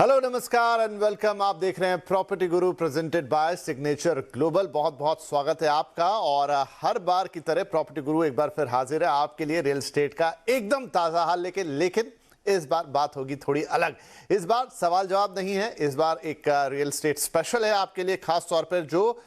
Hello नमस्कार and welcome. आप देख रहे हैं property Guru presented by signature global. बहुत बहुत स्वागत है आपका। और हर बार की तरह प्रॉपर्टी गुरु एक बार फिर हाजिर है आपके लिए रियल एस्टेट का एकदम ताजा हाल लेकिन इस बार बात होगी थोड़ी अलग। इस बार सवाल जवाब नहीं है, इस बार एक रियल एस्टेट स्पेशल है आपके लिए, खास तौर पर जो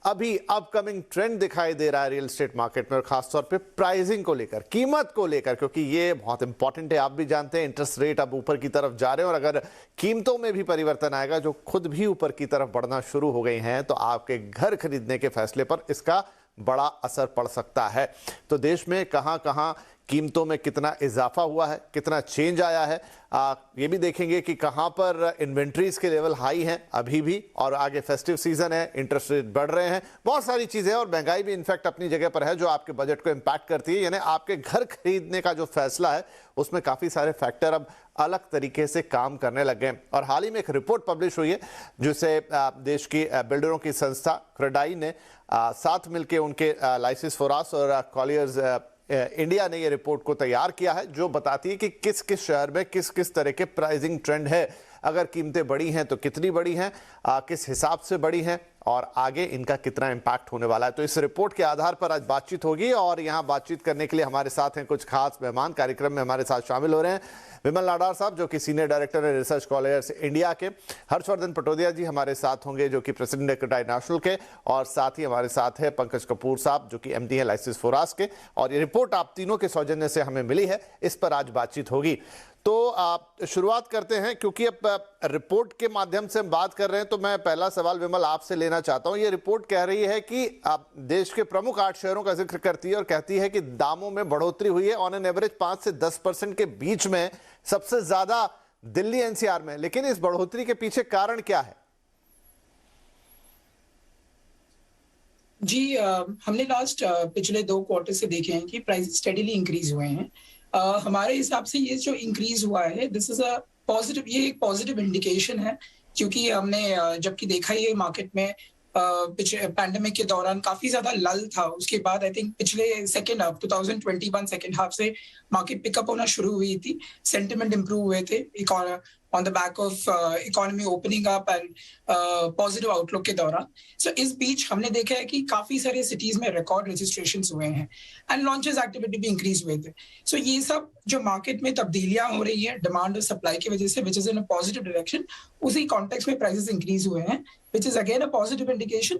अभी अपकमिंग ट्रेंड दिखाई दे रहा है रियल एस्टेट मार्केट में, और खासतौर पे प्राइसिंग को लेकर, कीमत को लेकर, क्योंकि ये बहुत इंपॉर्टेंट है। आप भी जानते हैं इंटरेस्ट रेट अब ऊपर की तरफ जा रहे हैं, और अगर कीमतों में भी परिवर्तन आएगा जो खुद भी ऊपर की तरफ बढ़ना शुरू हो गई हैं, तो आपके घर खरीदने के फैसले पर इसका बड़ा असर पड़ सकता है। तो देश में कहां कहां कीमतों में कितना इजाफा हुआ है, कितना चेंज आया है, ये भी देखेंगे कि कहां पर इन्वेंट्रीज के लेवल हाई हैं अभी भी, और आगे फेस्टिव सीजन है, इंटरेस्ट रेट बढ़ रहे हैं, बहुत सारी चीजें, और महंगाई भी इनफैक्ट अपनी जगह पर है जो आपके बजट को इंपैक्ट करती है। यानी आपके घर खरीदने का जो फैसला है उसमें काफी सारे फैक्टर अब अलग तरीके से काम करने लग गए। और हाल ही में एक रिपोर्ट पब्लिश हुई है जिसे देश की बिल्डरों की संस्था क्रेडाई ने साथ मिलकर उनके लाइसेंस फोरास और कॉलियर्स इंडिया ने ये रिपोर्ट को तैयार किया है, जो बताती है कि किस किस शहर में किस किस तरह के प्राइसिंग ट्रेंड है, अगर कीमतें बढ़ी हैं तो कितनी बढ़ी हैं, किस हिसाब से बढ़ी हैं, और आगे इनका कितना इम्पैक्ट होने वाला है। तो इस रिपोर्ट के आधार पर आज बातचीत होगी, और यहाँ बातचीत करने के लिए हमारे साथ हैं कुछ खास मेहमान। कार्यक्रम में हमारे साथ शामिल हो रहे हैं विमल नाडार साहब जो कि सीनियर डायरेक्टर है रिसर्च कॉलियर्स इंडिया के, हर्षवर्धन पटोदिया जी हमारे साथ होंगे जो कि प्रेसिडेंट है क्रेडाई नेशनल के, और साथ ही हमारे साथ है पंकज कपूर साहब जो कि एमडी है लाइसेंस फोरास के। और ये रिपोर्ट आप तीनों के सौजन्य से हमें मिली है, इस पर आज बातचीत होगी। तो आप शुरुआत करते हैं, क्योंकि अब रिपोर्ट के माध्यम से हम बात कर रहे हैं, तो मैं पहला सवाल विमल आपसे लेना चाहता हूं। ये रिपोर्ट कह रही है कि आप देश के प्रमुख 8 शहरों का जिक्र करती है और कहती है कि दामों में बढ़ोतरी हुई है ऑन एन एवरेज 5 से 10% के बीच में, सबसे ज्यादा दिल्ली एनसीआर में। लेकिन इस बढ़ोतरी के पीछे कारण क्या है? जी हमने लास्ट पिछले 2 क्वार्टर से देखे हैं कि प्राइस स्टेडीली इंक्रीज हुए हैं। हमारे हिसाब से ये जो इंक्रीज हुआ है, दिस इज अ पॉजिटिव, ये एक पॉजिटिव इंडिकेशन है, क्योंकि हमने जबकि देखा ये मार्केट में पिछले पैंडेमिक के दौरान काफी ज्यादा लल था। उसके बाद आई थिंक पिछले सेकेंड हाफ 2021 सेकेंड हाफ से मार्केट पिकअप होना शुरू हुई थी, सेंटिमेंट इंप्रूव हुए थे on the back of economy opening up and positive outlook के दौरान। सो इस बीच हमने देखा है कि काफी सारे सिटीज में रिकॉर्ड रजिस्ट्रेशंस हुए हैं एंड लॉन्चेस एक्टिविटी भी इंक्रीज हुए थे। सो ये सब जो मार्केट में तब्दीलियां हो रही है डिमांड और सप्लाई की वजह से, which is in a positive direction, उसी कॉन्टेक्स्ट में प्राइसेस इंक्रीज हुए हैं, which is again a positive indication.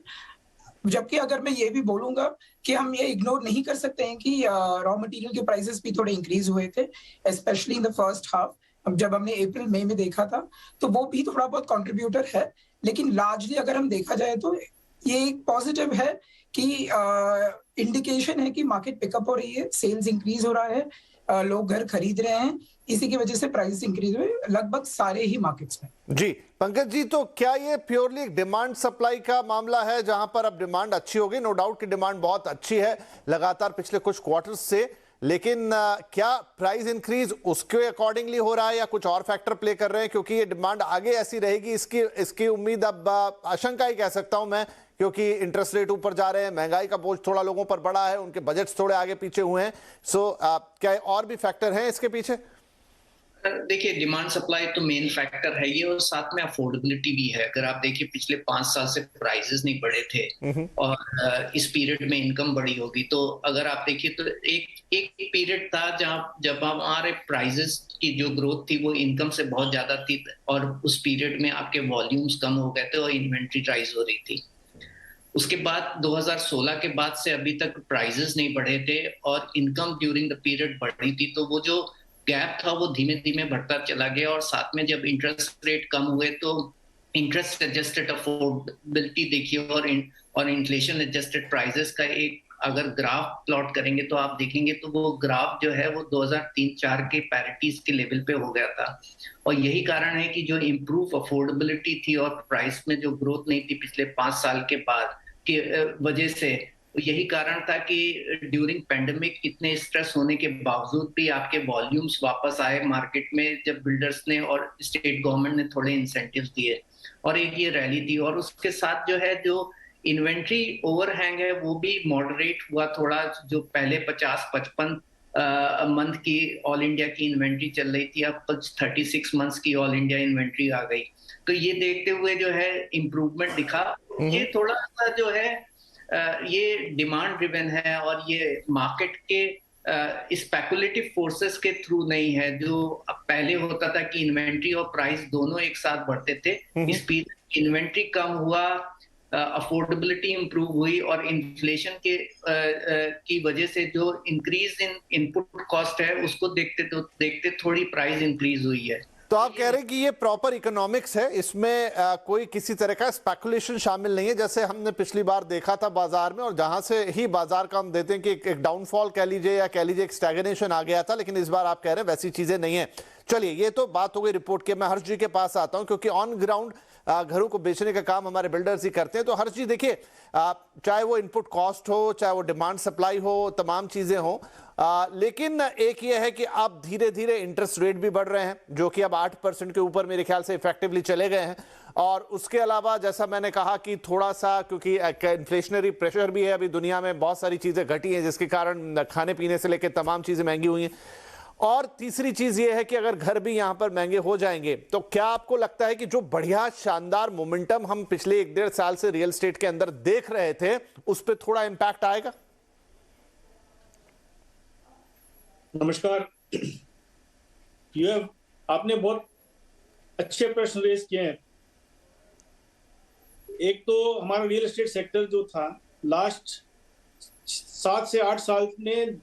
जबकि अगर मैं ये भी बोलूंगा कि हम ये इग्नोर नहीं कर सकते हैं कि रॉ मटेरियल के प्राइसेस भी थोड़े इंक्रीज हुए थे, specially in the first half. अब जब हमने अप्रैल मई में देखा था तो वो भी थोड़ा बहुत कंट्रीब्यूटर है, लेकिन लार्जली अगर हम देखा जाए तो ये एक पॉजिटिव है कि इंडिकेशन है कि मार्केट पिकअप हो रही है, सेल्स इंक्रीज हो रहा है, लोग घर खरीद रहे हैं, इसी की वजह से प्राइस इंक्रीज हुए लगभग सारे ही मार्केट्स में। जी पंकज जी, तो क्या ये प्योरली एक डिमांड सप्लाई का मामला है, जहां पर अब डिमांड अच्छी होगी? नो डाउट कि डिमांड बहुत अच्छी है लगातार पिछले कुछ क्वार्टर्स से, लेकिन क्या प्राइस इंक्रीज उसके अकॉर्डिंगली हो रहा है या कुछ और फैक्टर प्ले कर रहे हैं? क्योंकि ये डिमांड आगे ऐसी रहेगी, इसकी उम्मीद अब आशंका ही कह सकता हूं मैं, क्योंकि इंटरेस्ट रेट ऊपर जा रहे हैं, महंगाई का बोझ थोड़ा लोगों पर बढ़ा है, उनके बजट्स थोड़े आगे पीछे हुए हैं। सो क्या और भी फैक्टर हैं इसके पीछे? देखिए, डिमांड सप्लाई तो मेन फैक्टर है ये, और साथ में अफोर्डेबिलिटी भी है। अगर आप देखिए पिछले 5 साल से प्राइसेस नहीं बढ़े थे और इस पीरियड में इनकम बढ़ी होगी, तो अगर आप देखिए तो एक पीरियड था जब हमारे प्राइसेस की जो ग्रोथ थी वो इनकम से बहुत ज्यादा थी, और उस पीरियड में आपके वॉल्यूम्स कम हो गए थे और इन्वेंट्री राइज हो रही थी। उसके बाद 2016 के बाद से अभी तक प्राइसेस नहीं बढ़े थे और इनकम ड्यूरिंग द पीरियड बढ़ी थी, तो वो जो गैप था वो धीमे धीमे बढ़ता चला गया। और साथ में जब इंटरेस्ट रेट कम हुए तो इंटरेस्ट एडजस्टेड अफोर्डेबिलिटी देखिए और इन्फ्लेशन एडजस्टेड प्राइसेस का एक अगर ग्राफ प्लॉट करेंगे तो आप देखेंगे तो वो ग्राफ जो है वो 2003-4 के पैरिटीज के लेवल पे हो गया था। और यही कारण है कि जो इम्प्रूव अफोर्डेबिलिटी थी और प्राइस में जो ग्रोथ नहीं थी पिछले 5 साल के बाद की वजह से, यही कारण था कि ड्यूरिंग पेंडेमिक इतने स्ट्रेस होने के बावजूद भी आपके वॉल्यूम्स वापस आए मार्केट में, जब बिल्डर्स ने और स्टेट गवर्नमेंट ने थोड़े इंसेंटिव्स दिए और एक ये रैली थी। और उसके साथ जो है जो इन्वेंट्री ओवरहैंग है वो भी मॉडरेट हुआ थोड़ा, जो पहले 50-55 मंथ की ऑल इंडिया की इन्वेंट्री चल रही थी, अब कुछ 36 मंथ्स की ऑल इंडिया इन्वेंट्री आ गई। तो ये देखते हुए जो है इम्प्रूवमेंट दिखा। ये थोड़ा सा जो है ये डिमांड ड्रिवन है और ये मार्केट के स्पेकुलेटिव फोर्सेस के थ्रू नहीं है, जो पहले होता था कि इन्वेंट्री और प्राइस दोनों एक साथ बढ़ते थे। स्पीड इन्वेंट्री कम हुआ, अफोर्डेबिलिटी इंप्रूव हुई और इन्फ्लेशन के की वजह से जो इंक्रीज इन इनपुट कॉस्ट है उसको देखते थोड़ी प्राइस इंक्रीज हुई है। तो आप कह रहे हैं कि ये प्रॉपर इकोनॉमिक्स है, इसमें कोई किसी तरह का स्पेकुलेशन शामिल नहीं है, जैसे हमने पिछली बार देखा था बाजार में, और जहां से ही बाजार का हम देते हैं कि एक डाउनफॉल कह लीजिए या कह लीजिए एक स्टैग्नेशन आ गया था, लेकिन इस बार आप कह रहे हैं वैसी चीजें नहीं है। चलिए, ये तो बात हो गई रिपोर्ट की। मैं हर्ष जी के पास आता हूं, क्योंकि ऑन ग्राउंड घरों को बेचने का काम हमारे बिल्डर्स ही करते हैं। तो हर्ष जी देखिए, चाहे वो इनपुट कॉस्ट हो, चाहे वो डिमांड सप्लाई हो, तमाम चीजें हो, लेकिन एक ये है कि अब धीरे धीरे इंटरेस्ट रेट भी बढ़ रहे हैं, जो कि अब 8% के ऊपर मेरे ख्याल से इफेक्टिवली चले गए हैं। और उसके अलावा जैसा मैंने कहा कि थोड़ा सा, क्योंकि इन्फ्लेशनरी प्रेशर भी है, अभी दुनिया में बहुत सारी चीजें घटी हैं जिसके कारण खाने पीने से लेकर तमाम चीजें महंगी हुई हैं। और तीसरी चीज ये है कि अगर घर भी यहां पर महंगे हो जाएंगे, तो क्या आपको लगता है कि जो बढ़िया शानदार मोमेंटम हम पिछले 1-1.5 साल से रियल एस्टेट के अंदर देख रहे थे, उस पर थोड़ा इंपैक्ट आएगा? नमस्कार। आपने बहुत अच्छे प्रश्न रेज किए हैं। एक तो हमारा रियल एस्टेट सेक्टर जो था, लास्ट 7 से 8 साल में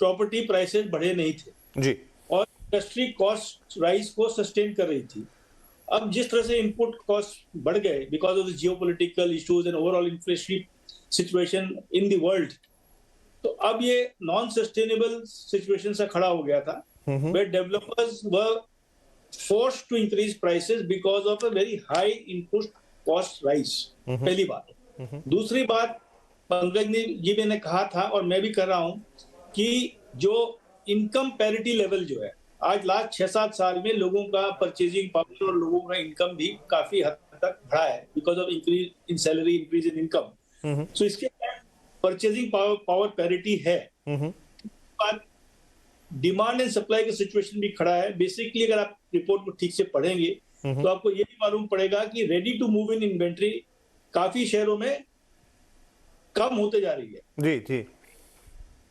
प्रॉपर्टी प्राइसेस बढ़े नहीं थे जी, और इंडस्ट्री कॉस्ट राइज को सस्टेन कर रही थी। अब जिस तरह से इनपुट कॉस्ट बढ़ गए because of the geopolitical issues and overall inflationary situation in the world, तो अब ये नॉन सस्टेनेबल सिचुएशन से खड़ा हो गया था, where developers were forced to increase prices because of a very high input cost rise। पहली बात। दूसरी बात, पंकज जी ने कहा था और मैं भी कर रहा हूं कि जो इनकम पैरिटी लेवल जो है, आज लास्ट 6-7 साल में लोगों का परचेजिंग पावर और लोगों का इनकम भी काफी हद तक बढ़ा है because of increase in salary, increase in income. So इसके परचेजिंग पावर पैरिटी है। डिमांड एंड सप्लाई का सिचुएशन भी खड़ा है। बेसिकली अगर आप रिपोर्ट को ठीक से पढ़ेंगे तो आपको ये भी मालूम पड़ेगा कि ready to move in inventory काफी शहरों में कम होते जा रही है। जी जी।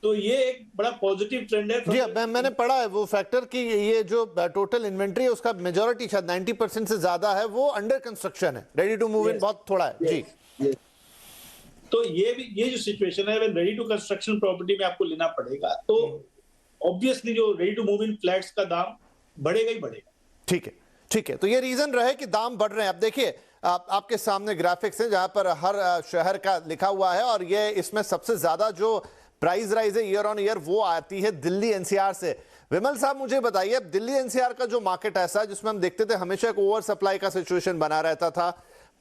तो ये एक बड़ा पॉजिटिव ट्रेंड है। जी, मैंने पढ़ा है वो फैक्टर कि ये जो टोटल इन्वेंट्री है उसका मेजॉरिटी शायद 90% से ज्यादा है वो अंडर कंस्ट्रक्शन है, रेडी टू मूव इन बहुत थोड़ा है। जी, तो ये जो सिचुएशन है, रेडी टू कंस्ट्रक्शन प्रॉपर्टी में आपको लेना पड़ेगा, तो ऑब्वियसली जो ready to move in flats का दाम बढ़ेगा ही बढ़ेगा। ठीक है, ठीक है। तो ये रीजन रहे कि दाम बढ़ रहे हैं। अब देखिए, आपके सामने ग्राफिक्स हैं जहां पर हर शहर का लिखा हुआ है, और ये इसमें सबसे ज्यादा जो प्राइस राइज है ईयर ऑन ईयर वो आती है दिल्ली एनसीआर से। विमल साहब, मुझे बताइए, अब दिल्ली एनसीआर का जो मार्केट ऐसा है जिसमें हम देखते थे हमेशा एक ओवर सप्लाई का सिचुएशन बना रहता था,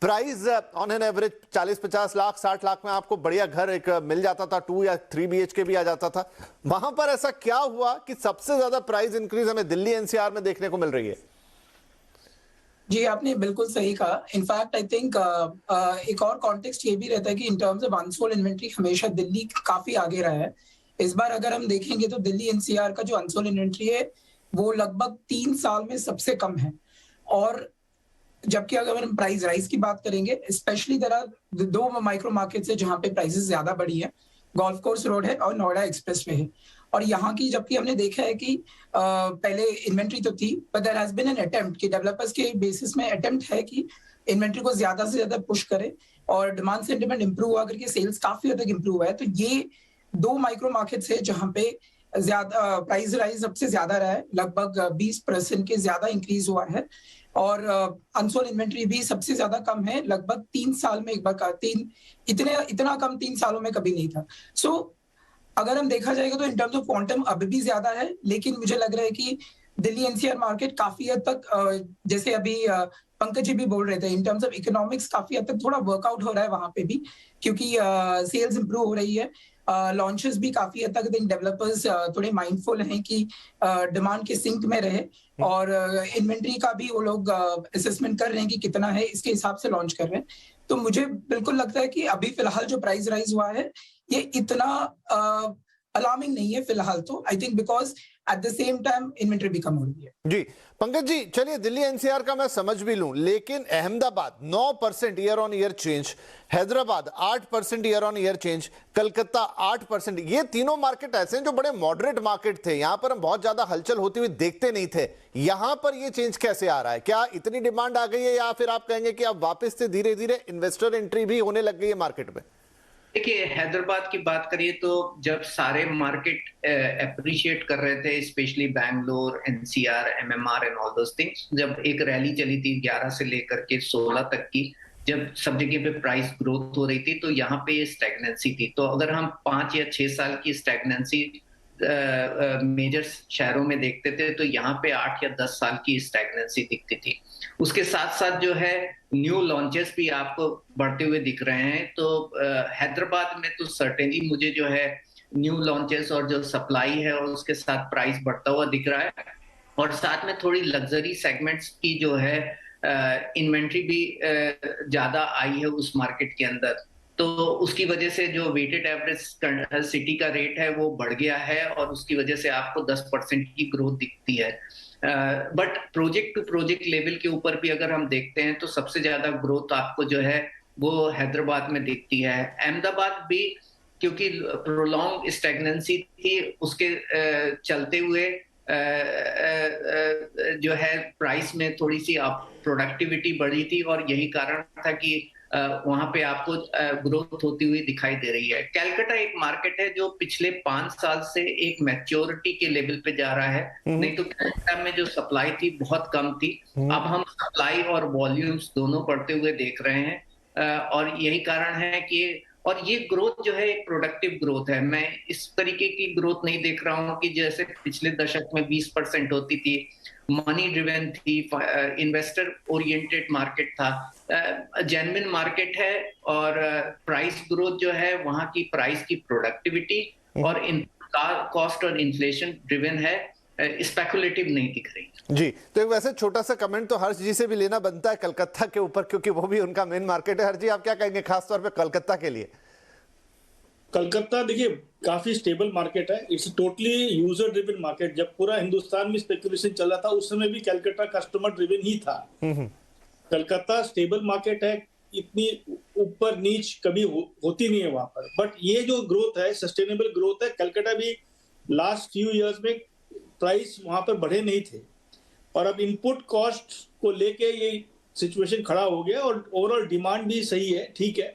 price on an average 40-50 lakh 60 lakh में आपको बढ़िया घर एक मिल जाता था, 2 या 3 BHK भी आ जाता था। वहां पर ऐसा क्या हुआ कि सबसे ज्यादा प्राइस इंक्रीज हमें दिल्ली एनसीआर में देखने को मिल रही है? जी, आपने बिल्कुल सही कहा। इनफैक्ट आई थिंक एक और कॉन्टेक्स्ट ये भी रहता है कि in terms of unsold inventory हमेशा दिल्ली काफी आगे रहा है। इस बार अगर हम देखेंगे तो दिल्ली एनसीआर का जो अनसोल्ड इन्वेंट्री है वो लगभग 3 साल में सबसे कम है। और जबकि अगर हम प्राइस राइज की बात करेंगे, specially there are 2 micro markets है जहां पे प्राइसेस ज्यादा बढ़ी है, गोल्फ कोर्स रोड है और नोएडा एक्सप्रेसवे है। और यहाँ की जबकि हमने देखा है कि पहले इन्वेंट्री तो थी, but there has been an attempt कि डेवलपर्स के बेसिस में अटेम्प्ट है कि इन्वेंट्री को ज्यादा से ज्यादा पुश करे और डिमांड सेंटिमेंट इंप्रूव हुआ करके सेल्स काफी हद तक इंप्रूव हुआ है। तो ये 2 माइक्रो मार्केट्स है जहां पे ज्यादा प्राइस राइज सबसे ज्यादा रहा है, लगभग 20% के ज्यादा इंक्रीज हुआ है। और अनसोल्ड इन्वेंट्री भी सबसे ज्यादा कम है, लगभग 3 साल में एक बार का इतना कम 3 सालों में कभी नहीं था। सो अगर हम देखा जाएगा तो इन टर्म्स ऑफ क्वांटम अभी भी ज्यादा है, लेकिन मुझे लग रहा है कि दिल्ली एनसीआर मार्केट काफी हद तक जैसे अभी पंकज जी भी बोल रहे थे, इन टर्म्स ऑफ इकोनॉमिक्स काफी हद तक थोड़ा वर्कआउट हो रहा है वहां पे भी, क्योंकि सेल्स इंप्रूव हो रही है, लॉन्चेस भी काफी हद तक डेवलपर्स थोड़े माइंडफुल हैं कि डिमांड के सिंक में रहे, और इन्वेंट्री का भी वो लोग असेसमेंट कर रहे हैं कि कितना है, इसके हिसाब से लॉन्च कर रहे हैं। तो मुझे बिल्कुल लगता है कि अभी फिलहाल जो प्राइस राइज हुआ है ये इतना अलार्मिंग नहीं है फिलहाल तो, I think, because at the same time inventory भी कम हो रही है। जी पंकज जी, चलिए दिल्ली एनसीआर का मैं समझ भी लूं, लेकिन Ahmedabad 9% year on year change, Hyderabad 8% year on year change, Calcutta 8%, ये तीनों मार्केट ऐसे हैं जो बड़े मॉडरेट मार्केट थे, यहां पर हम बहुत ज्यादा हलचल होती हुई देखते नहीं थे, यहां पर ये चेंज कैसे आ रहा है? क्या इतनी डिमांड आ गई है या फिर आप कहेंगे कि अब वापस से धीरे धीरे इन्वेस्टर एंट्री भी होने लग गई है मार्केट में? देखिए, हैदराबाद की बात करिए तो जब सारे मार्केट अप्रिशिएट कर रहे थे, specially Bangalore, NCR, MMR and all those things, जब एक रैली चली थी 11 से लेकर के 16 तक की, जब सब जगह पे प्राइस ग्रोथ हो रही थी, तो यहाँ पे ये स्टैग्नेंसी थी। तो अगर हम 5 या 6 साल की स्टैग्नेंसी मेजर शहरों में देखते थे, तो यहाँ पे 8 या 10 साल की स्टैग्नेंसी दिखती थी। उसके साथ साथ जो है न्यू लॉन्चेस भी आपको बढ़ते हुए दिख रहे हैं। तो हैदराबाद में तो सर्टेनली मुझे जो है न्यू लॉन्चेस और जो सप्लाई है और उसके साथ प्राइस बढ़ता हुआ दिख रहा है, और साथ में थोड़ी लग्जरी सेगमेंट्स की जो है इन्वेंट्री भी ज्यादा आई है उस मार्केट के अंदर। तो उसकी वजह से जो वेटेड एवरेज सिटी का रेट है वो बढ़ गया है, और उसकी वजह से आपको 10% की ग्रोथ दिखती है। But project to project level के ऊपर भी अगर हम देखते हैं तो सबसे ज्यादा ग्रोथ आपको जो है वो हैदराबाद में दिखती है। अहमदाबाद भी, क्योंकि प्रोलॉन्ग स्टैग्नेंसी थी, उसके चलते हुए जो है प्राइस में थोड़ी सी प्रोडक्टिविटी बढ़ी थी, और यही कारण था कि वहां पे आपको ग्रोथ होती हुई दिखाई दे रही है। कलकत्ता एक मार्केट है जो पिछले 5 साल से एक मैच्योरिटी के लेवल पे जा रहा है, नहीं तो कलकत्ता में जो सप्लाई थी बहुत कम थी, अब हम सप्लाई और वॉल्यूम्स दोनों बढ़ते हुए देख रहे हैं, और यही कारण है कि, और ये ग्रोथ जो है एक प्रोडक्टिव ग्रोथ है। मैं इस तरीके की ग्रोथ नहीं देख रहा हूँ कि जैसे पिछले दशक में 20% होती थी, मनी ड्रिवन थी, इन्वेस्टर ओरिएंटेड मार्केट था। जेन्युइन मार्केट है, और प्राइस ग्रोथ जो है वहां की प्राइस की प्रोडक्टिविटी और कॉस्ट और इन्फ्लेशन ड्रिवन है, स्पेकुलेटिव नहीं दिख रही। जी, तो एक वैसे छोटा सा कमेंट तो हर्ष जी से भी लेना बनता है कलकत्ता के ऊपर, क्योंकि वो भी उनका मेन मार्केट है। हर्ष जी, आप क्या कहेंगे खासतौर पे कलकत्ता के लिए? कलकत्ता देखिए काफी स्टेबल मार्केट है, it's totally user driven market. जब पूरा हिंदुस्तान में स्पेकुलेशन चल रहा था उस समय भी कलकत्ता कस्टमर ड्रिवन ही था। कलकत्ता स्टेबल मार्केट है, इतनी ऊपर नीच कभी होती नहीं है वहां पर। बट ये जो ग्रोथ है सस्टेनेबल ग्रोथ है। कलकत्ता भी लास्ट फ्यू इयर्स में प्राइस वहां पर बढ़े नहीं थे, और अब इनपुट कॉस्ट को लेके ये सिचुएशन खड़ा हो गया, और ओवरऑल डिमांड भी सही है, ठीक है,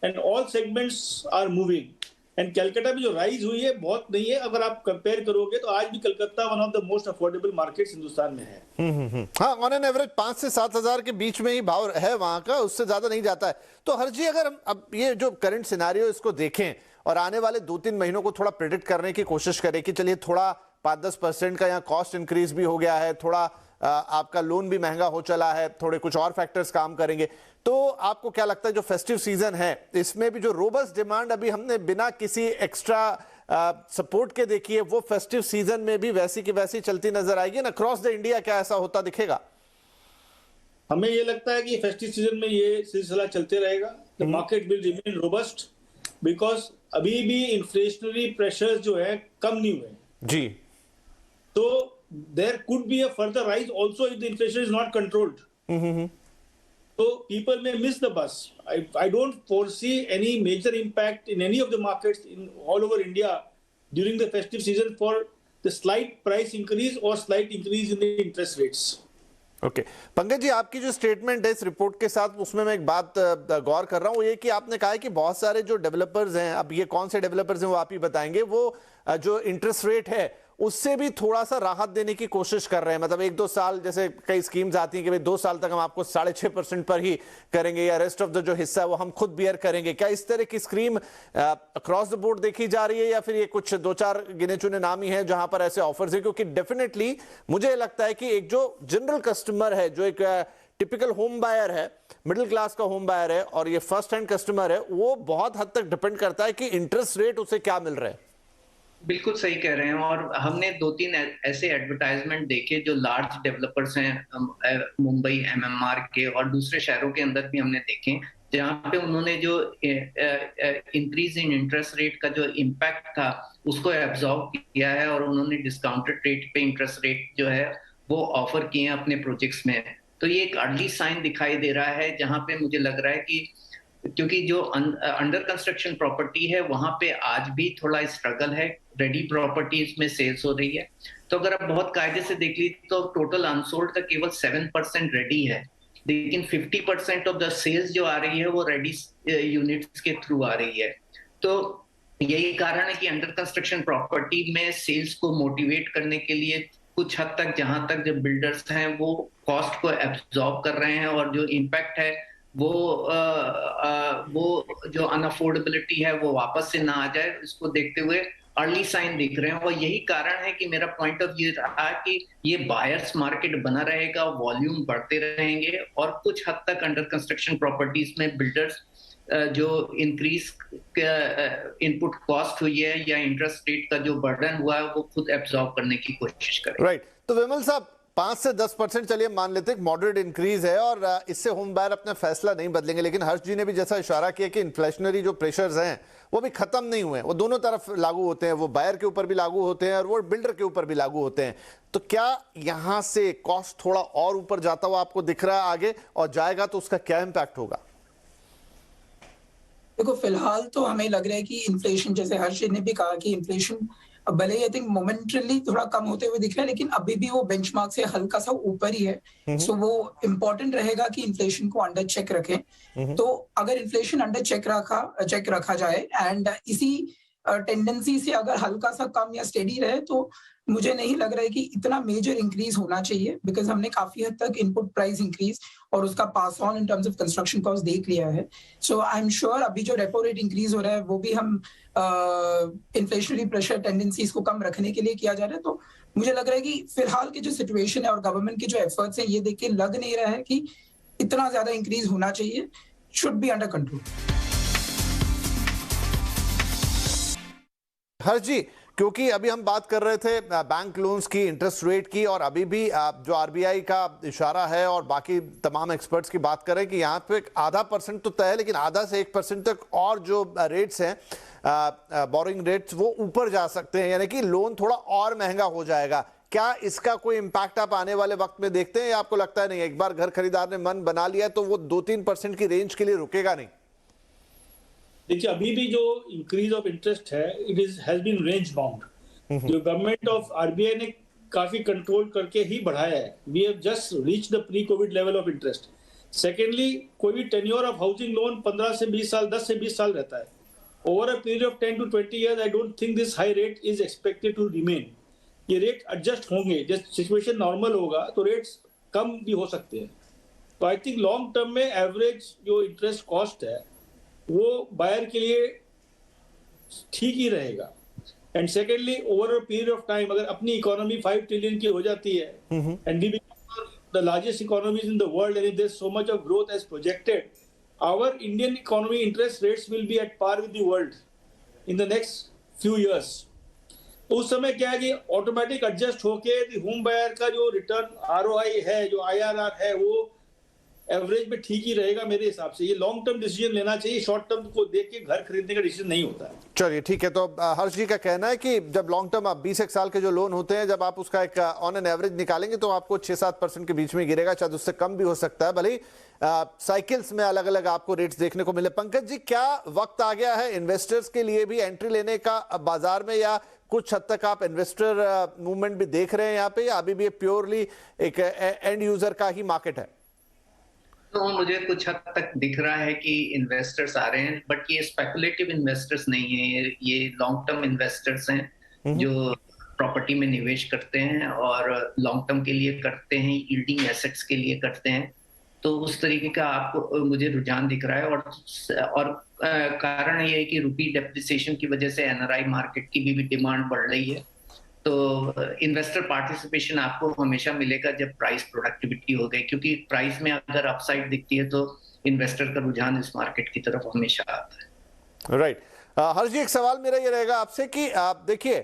and all segments are moving. And Calcutta में जो राइज हुई है बहुत नहीं है, अगर आप कंपेयर करोगे तो आज भी Calcutta one of the most affordable markets Hindustan में है। हाँ, ऑन एन एवरेज 5 से 7 हजार के बीच में ही भाव है वहां का, उससे ज्यादा नहीं जाता है। तो हर्ष जी, अगर हम अब ये जो करंट सिनेरियो इसको देखें और आने वाले 2-3 महीनों को थोड़ा प्रेडिक्ट करने की कोशिश करें कि चलिए थोड़ा 5-10% का यहाँ कॉस्ट इंक्रीज भी हो गया है, थोड़ा आपका लोन भी महंगा हो चला है, थोड़े कुछ और फैक्टर्स काम करेंगे, तो आपको क्या लगता है जो फेस्टिव सीजन है इसमें भी जो रोबस्ट डिमांड अभी हमने बिना किसी एक्स्ट्रा सपोर्ट के देखी है, वो फेस्टिव सीजन में भी वैसी की वैसी चलती नजर आएगी ना अक्रॉस द इंडिया? क्या ऐसा होता दिखेगा? हमें ये लगता है कि फेस्टिव सीजन में ये सिलसिला चलते रहेगा। The market will remain robust, because अभी भी इन्फ्लेशनरी प्रेशर्स जो है कम नहीं हुए जी। तो there could be a further rise also if the inflation is not controlled. So people may miss the bus. I don't foresee any major impact in any of the markets in all over India during the festive season for the slight price increase or slight increase in the interest rates. Okay Pankaj ji, आपकी जो statement है इस report के साथ, उसमें मैं एक बात गौर कर रहा हूं, ये कि आपने कहा है कि बहुत सारे जो डेवलपर्स हैं, अब ये कौन से डेवलपर्स हैं वो आप ही बताएंगे, वो जो इंटरेस्ट रेट है उससे भी थोड़ा सा राहत देने की कोशिश कर रहे हैं। मतलब 1-2 साल, जैसे कई स्कीम्स आती हैं कि भाई 2 साल तक हम आपको 6.5% पर ही करेंगे, या रेस्ट ऑफ द जो हिस्सा है वो हम खुद बियर करेंगे। क्या इस तरह की स्कीम अक्रॉस द बोर्ड देखी जा रही है, या फिर ये कुछ 2-4 गिने चुने नाम ही हैं जहां पर ऐसे ऑफर्स हैं? क्योंकि डेफिनेटली मुझे लगता है कि एक जो जनरल कस्टमर है, जो एक टिपिकल होम बायर है, मिडिल क्लास का होम बायर है, और ये फर्स्ट हैंड कस्टमर है, वो बहुत हद तक डिपेंड करता है कि इंटरेस्ट रेट उसे क्या मिल रहा है। बिल्कुल सही कह रहे हैं, और हमने 2-3 ऐसे एडवर्टाइजमेंट देखे जो लार्ज डेवलपर्स हैं मुंबई, एमएमआर के और दूसरे शहरों के अंदर भी हमने देखे, जहाँ पे उन्होंने जो इंक्रीज इन इंटरेस्ट रेट का जो इम्पैक्ट था उसको एब्जॉर्ब किया है और उन्होंने डिस्काउंटेड रेट पे इंटरेस्ट रेट जो है वो ऑफर किए हैं अपने प्रोजेक्ट्स में। तो ये एक अर्ली साइन दिखाई दे रहा है, जहां पे मुझे लग रहा है कि क्योंकि जो अंडर कंस्ट्रक्शन प्रॉपर्टी है वहां पे आज भी थोड़ा स्ट्रगल है, रेडी प्रॉपर्टीज में सेल्स हो रही है। तो अगर आप बहुत कायदे से देख ली तो टोटल अनसोल्ड का केवल 7% रेडी है, लेकिन 50% ऑफ द सेल्स जो आ रही है वो रेडी यूनिट्स के थ्रू आ रही है। तो यही कारण है कि अंडर कंस्ट्रक्शन प्रॉपर्टी में सेल्स को मोटिवेट करने के लिए कुछ हद तक, जहां तक जो बिल्डर्स हैं वो कॉस्ट को एब्जॉर्ब कर रहे हैं और जो इम्पैक्ट है वो जो अनअफोर्डेबिलिटी है वो वापस से ना आ जाए, इसको देखते हुए अर्ली साइन दिख रहे हैं। और यही कारण है कि मेरा पॉइंट ऑफ व्यू रहा कि ये बायर्स मार्केट बना रहेगा, वॉल्यूम बढ़ते रहेंगे और कुछ हद तक अंडर कंस्ट्रक्शन प्रॉपर्टीज में बिल्डर्स जो इंक्रीज इनपुट कॉस्ट हुई है या इंटरेस्ट रेट का जो बर्डन हुआ है वो खुद एब्जॉर्ब करने की कोशिश करें। राइट। तो विमल साहब 5 से 10% चलिए मान लेते हैं मॉडरेट इंक्रीज है और इससे होम बायर अपना फैसला नहीं बदलेंगे, लेकिन हर्ष जी ने भी जैसा इशारा किया कि इन्फ्लेशनरी जो प्रेशर्स हैं वो भी खत्म नहीं हुए, वो दोनों तरफ लागू होते हैं, वो बायर के ऊपर भी लागू होते हैं और वो बिल्डर के ऊपर भी लागू होते हैं। तो क्या यहां से कॉस्ट थोड़ा और ऊपर जाता हुआ आपको दिख रहा है आगे, और जाएगा तो उसका क्या इम्पैक्ट होगा? देखो, फिलहाल तो हमें लग रहा है कि इन्फ्लेशन, जैसे हर्ष ने भी कहा कि इन्फ्लेशन भले ही आई थिंक मोमेंटरली थोड़ा कम होते हुए दिख रहा है, लेकिन अभी भी वो बेंचमार्क से हल्का सा ऊपर ही है। सो वो इम्पोर्टेंट रहेगा कि इन्फ्लेशन को अंडर चेक रखें। तो अगर इन्फ्लेशन अंडर चेक रखा जाए एंड इसी टेंडेंसी से अगर हल्का सा कम या स्टेडी रहे, तो मुझे नहीं लग रहा है कि इतना मेजर इंक्रीज होना चाहिए, बिकॉज हमने काफी हद तक इनपुट प्राइस इंक्रीज और उसका pass on in terms of construction cost देख लिया है। सो आई एम श्योर अभी जो रेपो रेट इंक्रीज हो रहा है वो भी हम इन्फ्लेशनरी प्रेशर टेंडेंसीज को कम रखने के लिए किया जा रहा है। तो मुझे लग रहा है कि फिलहाल की जो सिचुएशन है और गवर्नमेंट के जो एफर्ट्स हैं, ये देख के लग नहीं रहा है कि इतना ज्यादा इंक्रीज होना चाहिए, शुड बी अंडर कंट्रोल। हर्ष जी, क्योंकि अभी हम बात कर रहे थे बैंक लोन्स की, इंटरेस्ट रेट की, और अभी भी जो आरबीआई का इशारा है और बाकी तमाम एक्सपर्ट्स की बात करें कि यहाँ पे 0.5% तो तय है, लेकिन आधा से 1% तक और जो रेट्स हैं, बोरिंग रेट्स, वो ऊपर जा सकते हैं, यानी कि लोन थोड़ा और महंगा हो जाएगा। क्या इसका कोई इम्पैक्ट आप आने वाले वक्त में देखते हैं, या आपको लगता है नहीं, एक बार घर खरीदार ने मन बना लिया तो वो 2-3% की रेंज के लिए रुकेगा नहीं? देखिए, अभी भी जो इंक्रीज ऑफ इंटरेस्ट है, it has been range bound. जो गवर्नमेंट ऑफ आरबीआई ने काफी कंट्रोल करके ही बढ़ाया है। We have just reach the pre COVID level of interest. Secondly, कोई भी टेन्योर ऑफ हाउसिंग लोन 15 से 20 साल, 10 से 20 साल रहता है। Over a period of 10 to 20 years, I don't think this high rate is expected to remain. ये rate adjust होंगे, जब सिचुएशन नॉर्मल होगा तो रेट्स कम भी हो सकते हैं। तो आई थिंक लॉन्ग टर्म में एवरेज जो इंटरेस्ट कॉस्ट है वो बायर के लिए ठीक ही रहेगा। And secondly, over a period of time, अगर अपनी इकोनॉमी 5 ट्रिलियन की हो जाती है and we become the largest economies in the world and there so much of growth as projected, our Indian economy interest rates will be at par with the world in the next few years. तो उस समय क्या है कि automatic adjust होके home buyer का जो return ROI है, जो आईआरआर है, वो एवरेज में ठीक ही रहेगा मेरे हिसाब से। ये लॉन्ग टर्म डिसीजन लेना चाहिए, शॉर्ट टर्म को देख के घर खरीदने का डिसीजन नहीं होता है। चलिए ठीक है। तो हर्ष जी का कहना है कि जब लॉन्ग टर्म, आप 20 साल के जो लोन होते हैं, जब आप उसका एक ऑन एन एवरेज निकालेंगे तो आपको 6-7% के बीच में गिरेगा, शायद उससे कम भी हो सकता है, भले साइकिल्स में अलग अलग आपको रेट्स देखने को मिले। पंकज जी, क्या वक्त आ गया है इन्वेस्टर्स के लिए भी एंट्री लेने का बाजार में, या कुछ हद तक आप इन्वेस्टर मूवमेंट भी देख रहे हैं यहाँ पे, या अभी भी प्योरली एक एंड यूजर का ही मार्केट है? तो मुझे कुछ हद तक दिख रहा है कि इन्वेस्टर्स आ रहे हैं, बट ये स्पेकुलेटिव इन्वेस्टर्स नहीं है, ये लॉन्ग टर्म इन्वेस्टर्स हैं जो प्रॉपर्टी में निवेश करते हैं और लॉन्ग टर्म के लिए करते हैं, यील्डिंग एसेट्स के लिए करते हैं। तो उस तरीके का आपको मुझे रुझान दिख रहा है। और कारण ये है कि रुपी डेप्रिसिएशन की वजह से एनआरआई मार्केट की भी डिमांड बढ़ रही है। तो इन्वेस्टर पार्टिसिपेशन आपको हमेशा मिलेगा जब प्राइस प्रोडक्टिविटी हो गई, क्योंकि प्राइस में अगर अपसाइड दिखती है तो इन्वेस्टर का रुझान इस मार्केट की तरफ हमेशा आता है। राइट। हर्ष जी, एक सवाल मेरा ये रहेगा आपसे कि आप देखिए,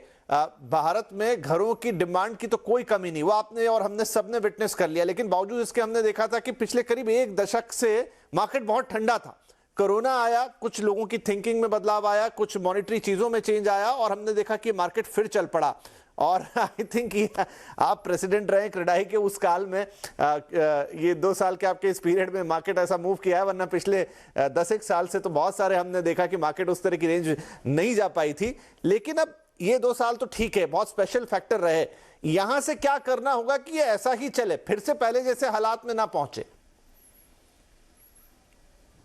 भारत में घरों की डिमांड की तो कोई कमी नहीं, वो आपने और हमने सबने विटनेस कर लिया, लेकिन बावजूद इसके हमने देखा था कि पिछले करीब 1 दशक से मार्केट बहुत ठंडा था। कोरोना आया, कुछ लोगों की थिंकिंग में बदलाव आया, कुछ मॉनेटरी चीजों में चेंज आया और हमने देखा कि मार्केट फिर चल पड़ा। और आई थिंक आप प्रेसिडेंट रहे क्रेडाई के उस काल में, ये 2 साल के आपके इस पीरियड में मार्केट ऐसा मूव किया है, वरना पिछले 10 साल से तो बहुत सारे हमने देखा कि मार्केट उस तरह की रेंज नहीं जा पाई थी। लेकिन अब ये 2 साल तो ठीक है, बहुत स्पेशल फैक्टर रहे। यहां से क्या करना होगा कि ये ऐसा ही चले, फिर से पहले जैसे हालात में ना पहुंचे?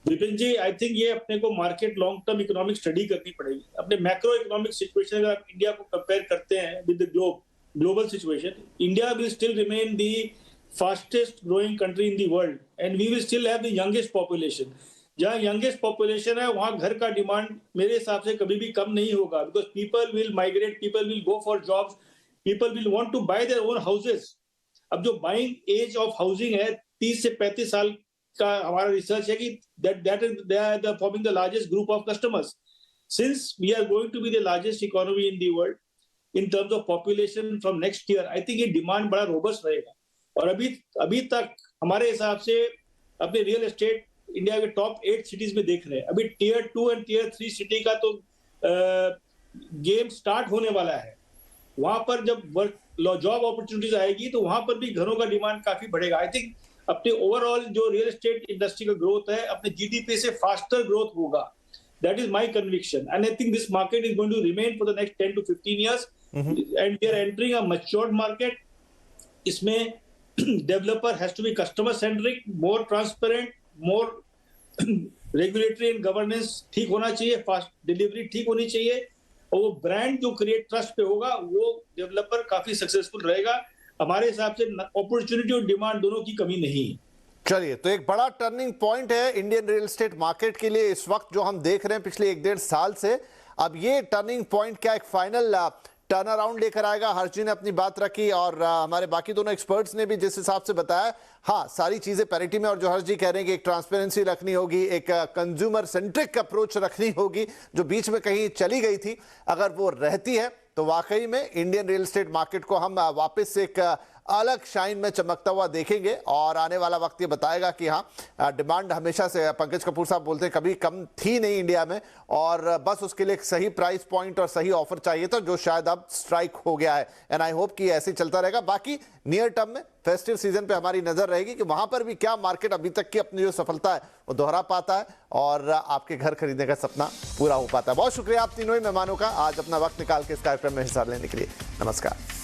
विपिन जी, आई थिंक ये अपने को market long term economic study करनी पड़ेगी। अपने मैक्रो इकोनॉमिक सिचुएशन अगर आप इंडिया को कंपेयर करते हैं with the global situation, India will still remain the fastest growing country in the world and we will still have the youngest population. जहां youngest population है वहां घर का डिमांड मेरे हिसाब से कभी भी कम नहीं होगा, because people will migrate, people will go for jobs, people will want to buy their own houses. अब जो बाइंग एज ऑफ हाउसिंग है 30 से 35 साल का हमारा रिसर्च है कि that is they are the forming the largest group of customers. Since we are going to be the largest economy in the world in terms of population from next year, I think ये demand बड़ा robust रहेगा। और अभी तक हमारे हिसाब से अपने रियल एस्टेट इंडिया के टॉप 8 सिटीज में देख रहे हैं। अभी टियर 2 एंड टियर 3 सिटी का तो गेम स्टार्ट होने वाला है। वहां पर जब जॉब अपॉर्चुनिटीज आएगी तो वहां पर भी घरों का डिमांड काफी बढ़ेगा। आई थिंक अपने ओवरऑल जो रियल एस्टेट इंडस्ट्री का ग्रोथ है अपने जीडीपी से फास्टर ग्रोथ होगा। That is my conviction and I think this market is going to remain for the next 10 to 15 years and we are entering a matured market. इसमें developer has to be customer centric, more transparent, more regulatory and governance ठीक होना चाहिए, fast delivery ठीक होनी चाहिए और वो brand जो क्रिएट ट्रस्ट पे होगा वो डेवलपर काफी सक्सेसफुल रहेगा। हमारे हिसाब से अपॉर्चुनिटी और डिमांड दोनों की कमी नहीं है। चलिए, तो एक बड़ा टर्निंग पॉइंट है इंडियन रियल एस्टेट मार्केट के लिए इस वक्त जो हम देख रहे हैं पिछले 1-1.5 साल से। अब ये टर्निंग पॉइंट क्या एक फाइनल टर्न अराउंड लेकर आएगा? हर्ष जी ने अपनी बात रखी और हमारे बाकी दोनों एक्सपर्ट्स ने भी जिस हिसाब से बताया, हाँ सारी चीजें पैरिटी में, और जो हर्ष जी कह रहे हैं कि एक ट्रांसपेरेंसी रखनी होगी, एक कंज्यूमर सेंट्रिक अप्रोच रखनी होगी जो बीच में कहीं चली गई थी, अगर वो रहती है तो वाकई में इंडियन रियल एस्टेट मार्केट को हम वापस एक अलग शाइन में चमकता हुआ देखेंगे। और आने वाला वक्त ये बताएगा कि हाँ डिमांड हमेशा से, पंकज कपूर साहब बोलते हैं, कभी कम थी नहीं इंडिया में, और बस उसके लिए एक सही प्राइस पॉइंट और सही ऑफर चाहिए था जो शायद अब स्ट्राइक हो गया है। एंड आई होप कि ऐसे चलता रहेगा। बाकी नियर टर्म में फेस्टिव सीजन पे हमारी नजर रहेगी कि वहां पर भी क्या मार्केट अभी तक की अपनी जो सफलता है वो दोहरा पाता है और आपके घर खरीदने का सपना पूरा हो पाता है। बहुत शुक्रिया आप तीनों ही मेहमानों का आज अपना वक्त निकाल के इस कार्यक्रम में हिस्सा लेने के लिए। नमस्कार।